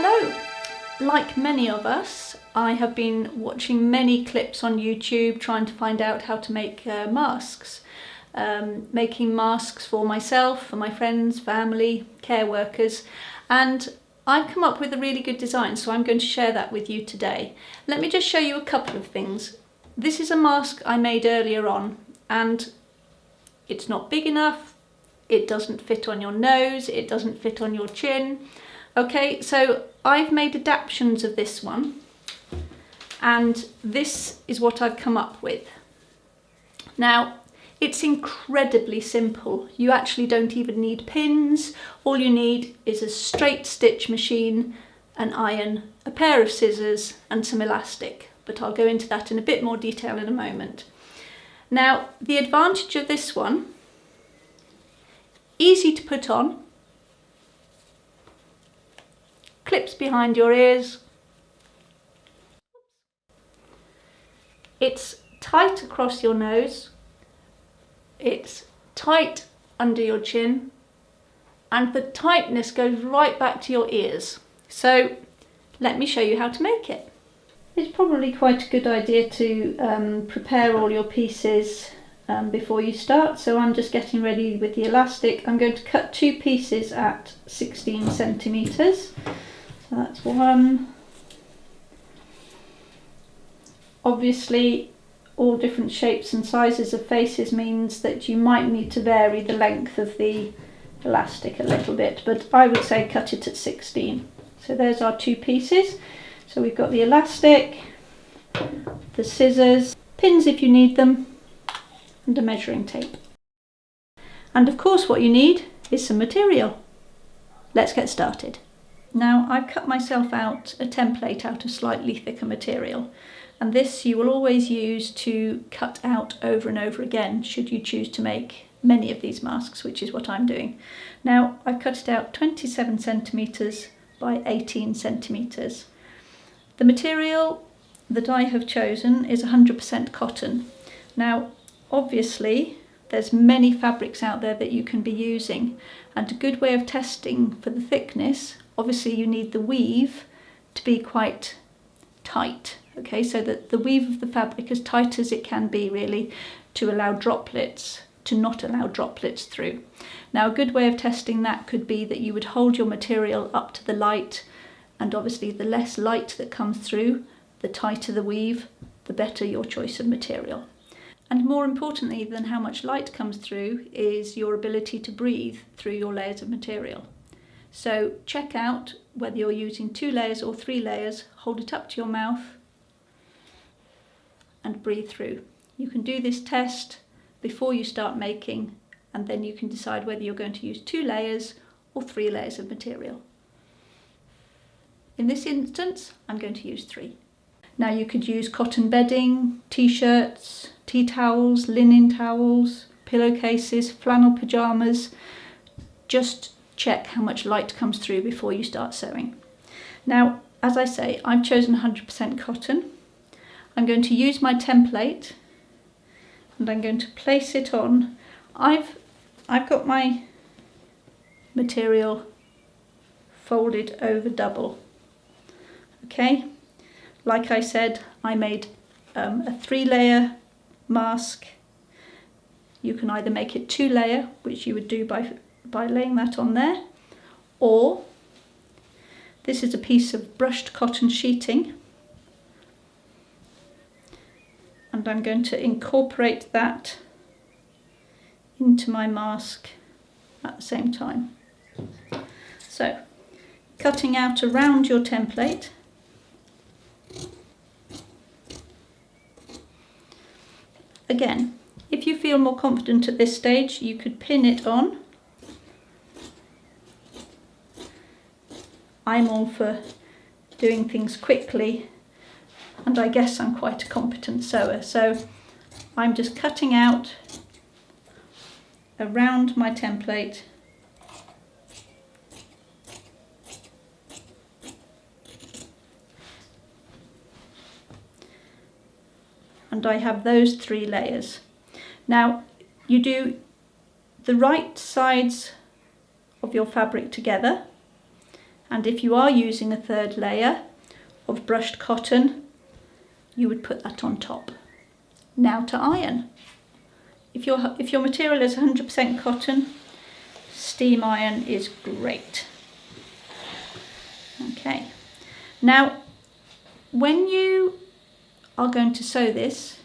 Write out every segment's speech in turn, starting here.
Hello! Like many of us, I have been watching many clips on YouTube trying to find out how to make masks. Making masks for myself, for my friends, family, care workers, and I've come up with a really good design, so I'm going to share that with you today. Let me just show you a couple of things. This is a mask I made earlier on, and it's not big enough, it doesn't fit on your nose, it doesn't fit on your chin. Okay, so I've made adaptations of this one, and this is what I've come up with. Now, it's incredibly simple. You actually don't even need pins. All you need is a straight stitch machine, an iron, a pair of scissors and some elastic. But I'll go into that in a bit more detail in a moment. Now, the advantage of this one, easy to put on, clips behind your ears. It's tight across your nose. It's tight under your chin, and the tightness goes right back to your ears. So let me show you how to make it. It's probably quite a good idea to prepare all your pieces before you start. So I'm just getting ready with the elastic. I'm going to cut two pieces at 16 centimetres. So that's one. Obviously, all different shapes and sizes of faces means that you might need to vary the length of the elastic a little bit, but I would say cut it at 16. So there's our two pieces. So we've got the elastic, the scissors, pins if you need them, and a measuring tape. And of course what you need is some material. Let's get started. Now, I've cut myself out a template out of slightly thicker material, and this you will always use to cut out over and over again should you choose to make many of these masks, which is what I'm doing. Now, I've cut it out 27 centimetres by 18 centimetres. The material that I have chosen is 100% cotton. Now, obviously, there's many fabrics out there that you can be using, and a good way of testing for the thickness, obviously you need the weave to be quite tight, okay, so that the weave of the fabric as tight as it can be, really, to allow droplets, to not allow droplets through. Now, a good way of testing that could be that you would hold your material up to the light, and obviously the less light that comes through, the tighter the weave, the better your choice of material. And more importantly than how much light comes through is your ability to breathe through your layers of material. So check out whether you're using 2 layers or 3 layers, hold it up to your mouth and breathe through. You can do this test before you start making, and then you can decide whether you're going to use 2 layers or 3 layers of material. In this instance, I'm going to use 3. Now, you could use cotton bedding, t-shirts, tea towels, linen towels, pillowcases, flannel pyjamas. Just check how much light comes through before you start sewing. Now, as I say, I've chosen 100% cotton. I'm going to use my template and I'm going to place it on. I've got my material folded over double. Okay, like I said, I made a 3-layer mask. You can either make it 2-layer, which you would do by laying that on there, or this is a piece of brushed cotton sheeting, and I'm going to incorporate that into my mask at the same time. So, cutting out around your template, again, if you feel more confident at this stage, you could pin it on. I'm all for doing things quickly, and I guess I'm quite a competent sewer, so I'm just cutting out around my template and I have those 3 layers. Now, you do the right sides of your fabric together, And if you are using a third layer of brushed cotton, you would put that on top. Now to iron. If your material is 100% cotton, steam iron is great. Okay, now when you are going to sew this,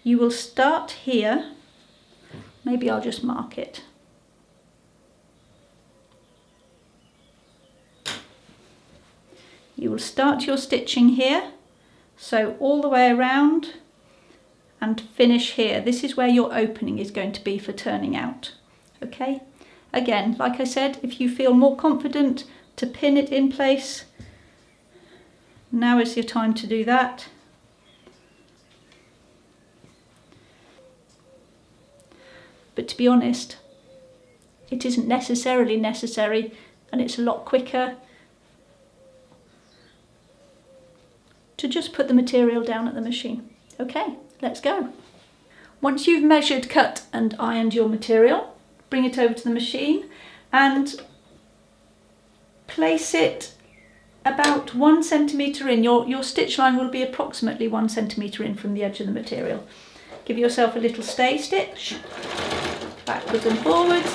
you will start here. Maybe I'll just mark it. You will start your stitching here, sew all the way around and finish here. This is where your opening is going to be for turning out. Okay, again, like I said, if you feel more confident to pin it in place, now is your time to do that. But to be honest, it isn't necessarily necessary, and it's a lot quicker to just put the material down at the machine. Okay, let's go. Once you've measured, cut and ironed your material, bring it over to the machine and place it about 1 centimetre in. Your stitch line will be approximately 1 centimetre in from the edge of the material. Give yourself a little stay stitch, backwards and forwards,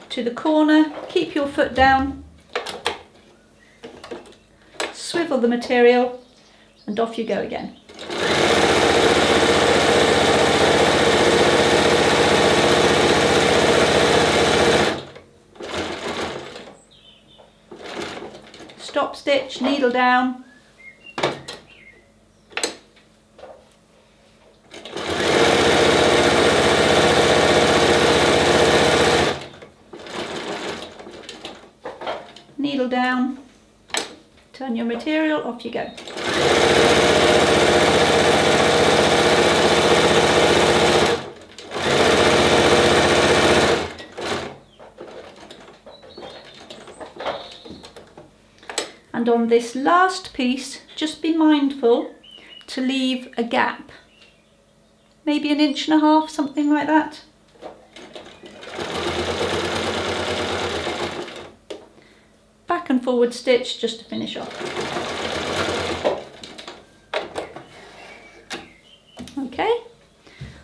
to the corner, keep your foot down, swivel the material and off you go again. Stop stitch, needle down. Needle down, turn your material, off you go. And on this last piece, just be mindful to leave a gap, maybe 1.5 inches, something like that. Back and forward stitch just to finish off. Okay,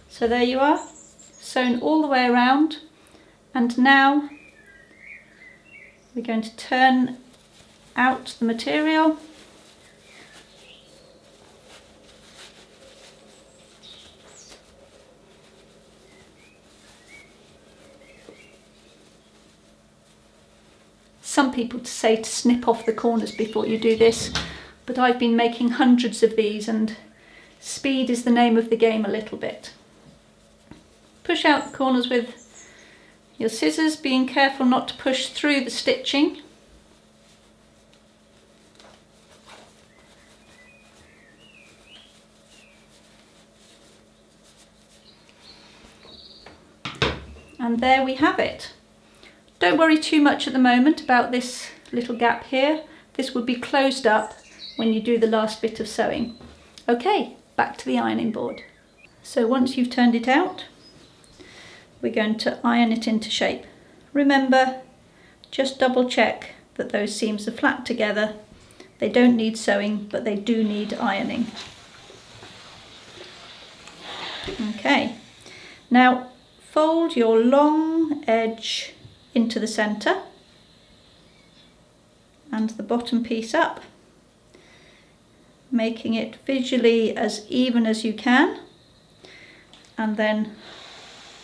so there you are, sewn all the way around, and now we're going to turn out the material. Some people say to snip off the corners before you do this, but I've been making hundreds of these and speed is the name of the game a little bit. Push out the corners with your scissors, being careful not to push through the stitching. And there we have it. Don't worry too much at the moment about this little gap here. This will be closed up when you do the last bit of sewing. Okay, back to the ironing board. So once you've turned it out, we're going to iron it into shape. Remember, just double check that those seams are flat together. They don't need sewing, but they do need ironing. Okay, now fold your long edge into the centre and the bottom piece up, making it visually as even as you can, and then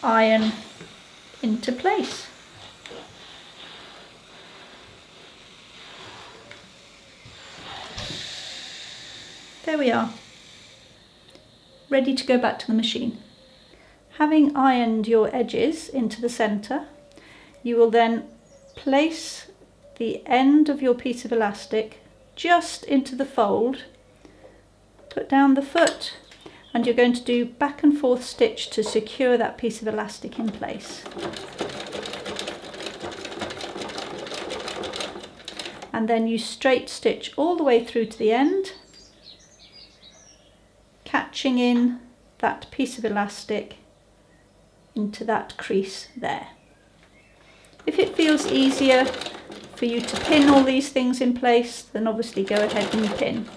iron into place. There we are, ready to go back to the machine. Having ironed your edges into the centre, you will then place the end of your piece of elastic just into the fold, put down the foot, and you're going to do back and forth stitch to secure that piece of elastic in place. And then you straight stitch all the way through to the end, catching in that piece of elastic into that crease there. If it feels easier for you to pin all these things in place, then obviously go ahead and pin.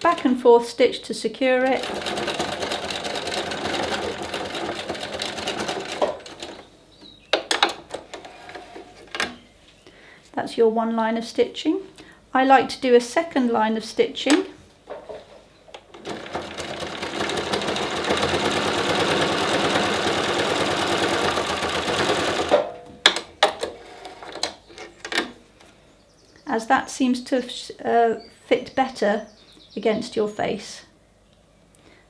Back and forth stitch to secure it. That's your one line of stitching. I like to do a second line of stitching. As that seems to fit better against your face.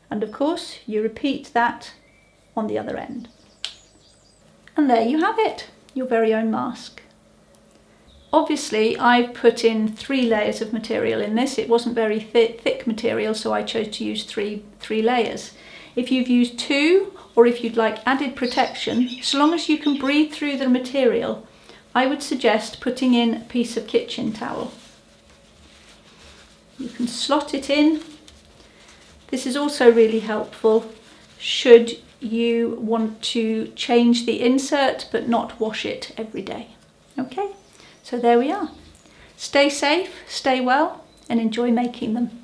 And of course you repeat that on the other end. And there you have it, your very own mask. Obviously I've put in 3 layers of material in this. It wasn't very thick material, so I chose to use three layers. If you've used 2, or if you'd like added protection, so long as you can breathe through the material, I would suggest putting in a piece of kitchen towel. You can slot it in. This is also really helpful should you want to change the insert but not wash it every day. Okay, so there we are. Stay safe, stay well, and enjoy making them.